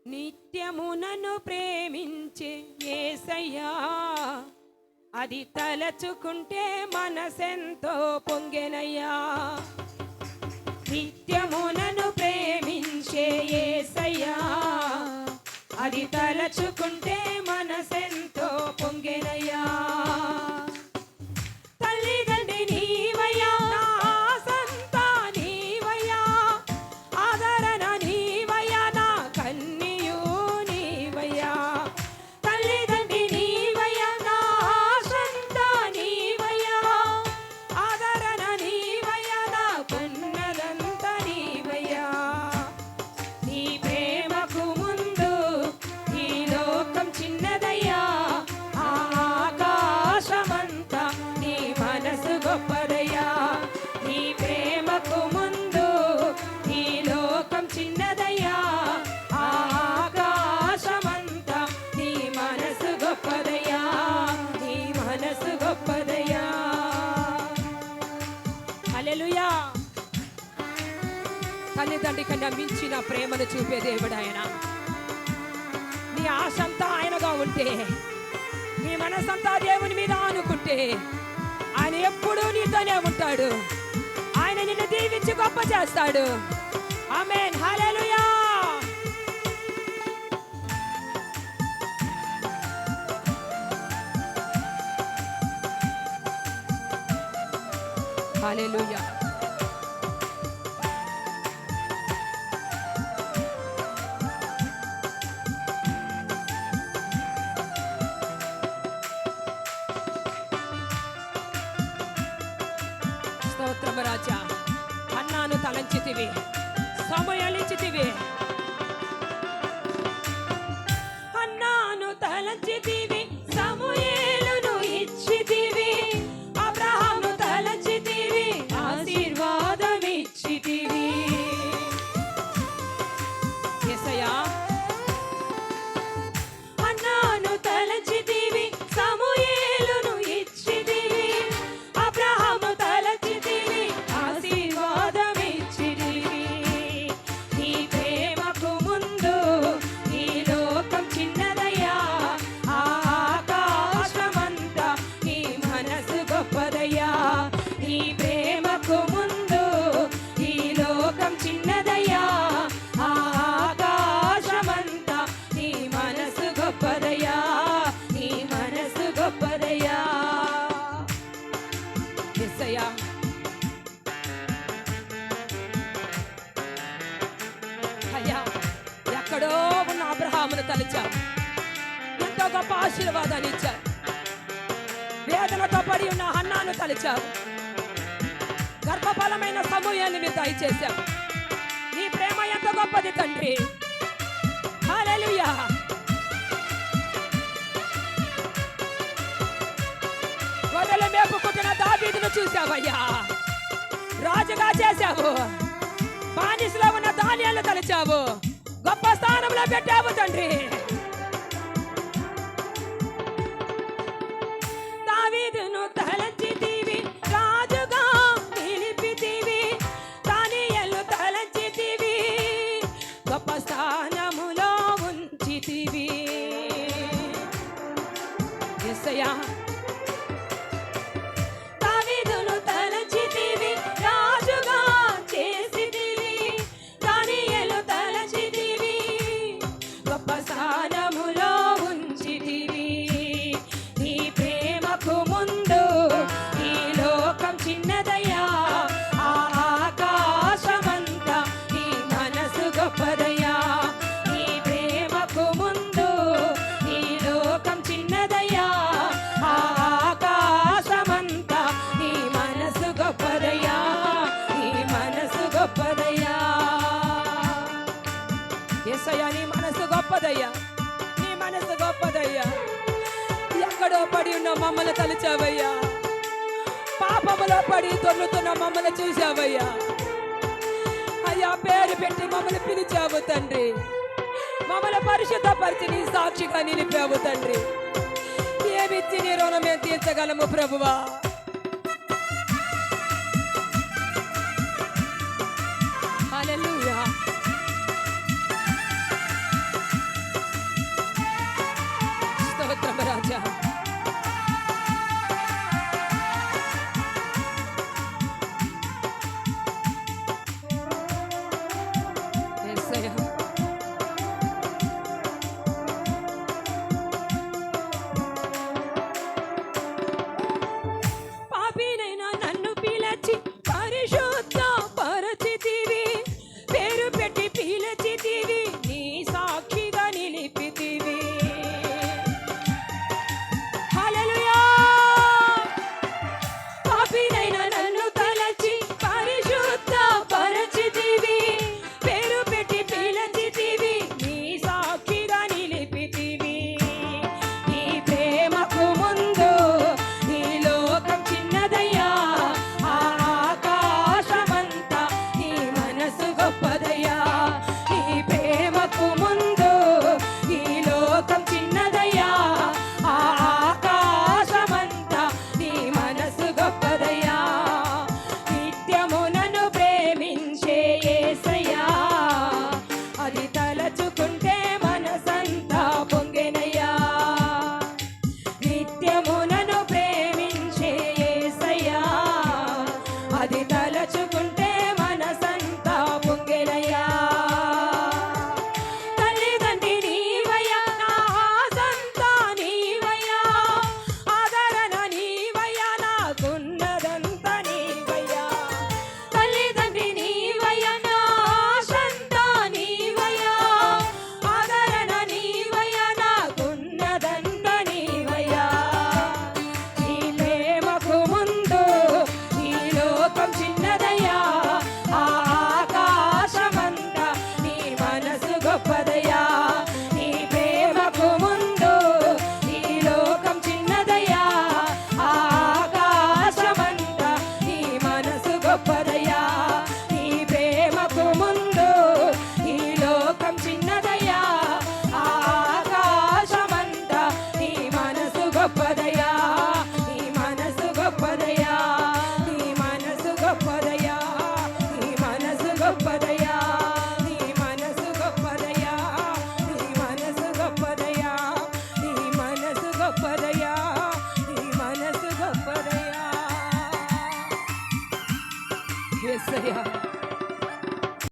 నిత్యము నన్ను ప్రేమించే యేసయ్యా, అది తలచుకుంటే మనసెంతో పొంగెనయ్యా. నిత్యము నన్ను ప్రేమించే యేసయ్యా, అది తలచుకుంటే మనసెంతో పొంగెనయ్యా. తల్లిదండ్రి నీవయ్యా, నా ఆసంతా నీవయ్యా, ఆదరణ నీవయ్యా, నా కన్నియు నీవయ్యా. తల్లిదండ్రి నీవయ్యా, నా ఆసంతా నీవయ్యా, ఆదరణ నీవయ్యా, నా కన్నదంతా నీవయ్యా. నీ ప్రేమకు ముందు ఈ లోకం చిన్నదయ్యా, ఆకాశమంతా నీ మనసు గొప్పదయ్యా. నీ ప్రేమకు ముందు ఈ లోకం చిన్నదయ్యా, ఆకాశమంతా నీ మనసు గొప్పదయ్యా. నీ మనసు గొప్పదయ్యా. హల్లెలూయా. తల్లిదండ్రి కన్నా మించిన ప్రేమను చూపే దేవుడు ఆయన. నీ ఆశంతా ఆయనగా ఉంటే, నీ మనసంతా దేవుని మీద ఆనుకుంటే, ఆయన ఎప్పుడూ నీతోనే ఉంటాడు. ఆయన నిన్ను దీవించి గొప్ప చేస్తాడు. ఆమేన్. హల్లెలూయా. హల్లెలూయా. స్తోత్రము రాజా. హన్నాను తలంచితివి, సమయలించితివి. హన్నాను తలంచితివి, సమూయేలును ఇచ్చితివి. అబ్రహాము తలంచితివి, ఆశీర్వాదమిచ్చితివి. యేసయ్యా. హన్నాను తలంచితివి, సమూయేలును ఇచ్చితివి. అబ్రహాము తలంచితివి, ఆశీర్వాదమిచ్చితివి. నీ ప్రేమకు ముందు ఈ లోకం చిన్నదయ్యా, ఆకాశమంతా నీ మనసు గొప్పదయ్యా. నీ ప్రేమకు ముందు ఈ లోకం చిన్నదయ్యా, ఆకాశమంతా నీ మనసు గొప్పదయ్యా. నీ మనసు గొప్పదయ్యా. యేసయ్యా. అయ్యా, ఎక్కడో ఉన్న అబ్రహామును తలిచావు, ఎంతో గొప్ప ఆశీర్వాదాన్ని ఇచ్చావు. వేదనతో పడి ఉన్న హన్నాను తలిచావు, గర్భఫలమైన సమూయాన్ని మీరు దయచేశావు. నీ ప్రేమ ఎంత గొప్పది తండ్రి. హల్లెలూయా. గొర్రెలు మేపుకుంటున్న దావీదును చూశావయ్యా, రాజుగా చేశావు. బానిసలో ఉన్న దానియేలును తలిచావు, గొప్ప స్థానంలో పెట్టావు తండ్రి. దావీదును తలంచితివి, రాజుగా నిలిపితివి. దానియేలును తలంచితివి, గొప్ప స్థానములో ఉంచితివి. యేసయ్యా. దావీదును తలంచితివి, రాజుగా చేసితివి. దానియేలు తలంచితివి, గొప్ప స్థానములో ఉంచితివి. నీ ప్రేమకు ముందు ఈ లోకం చిన్నదయ్యా, ఆకాశమంతా నీ మనసు గొప్పదయ్యా. నీ ప్రేమకు ముందు ఈ లోకం చిన్నదయ్యా, ఆకాశమంతా నీ మనసు గొప్పదయ్యా. నీ మనసు గొప్పదయ్యా. యేసయ్యా, నీ మనసు గొప్పదయ్యా. నీ మనసు గొప్పదయ్యా. ఎక్కడో పడి ఉన్న మమ్మల్ని తలిచావయ్యా, పాపములో పడి దొర్లుతున్న మమ్మల్ని చూశావయ్యా. అయ్యా, పేరు పెట్టి మమ్మల్ని పిలిచావు తండ్రి. మమ్మల్ని పరిశుద్ధపరిచి నీ సాక్షిగా నిలిపావు తండ్రి. ఏమిచ్చి నీ రుణం మేము తీర్చగలము ప్రభువా. హల్లెలూయా. అది తలచుకు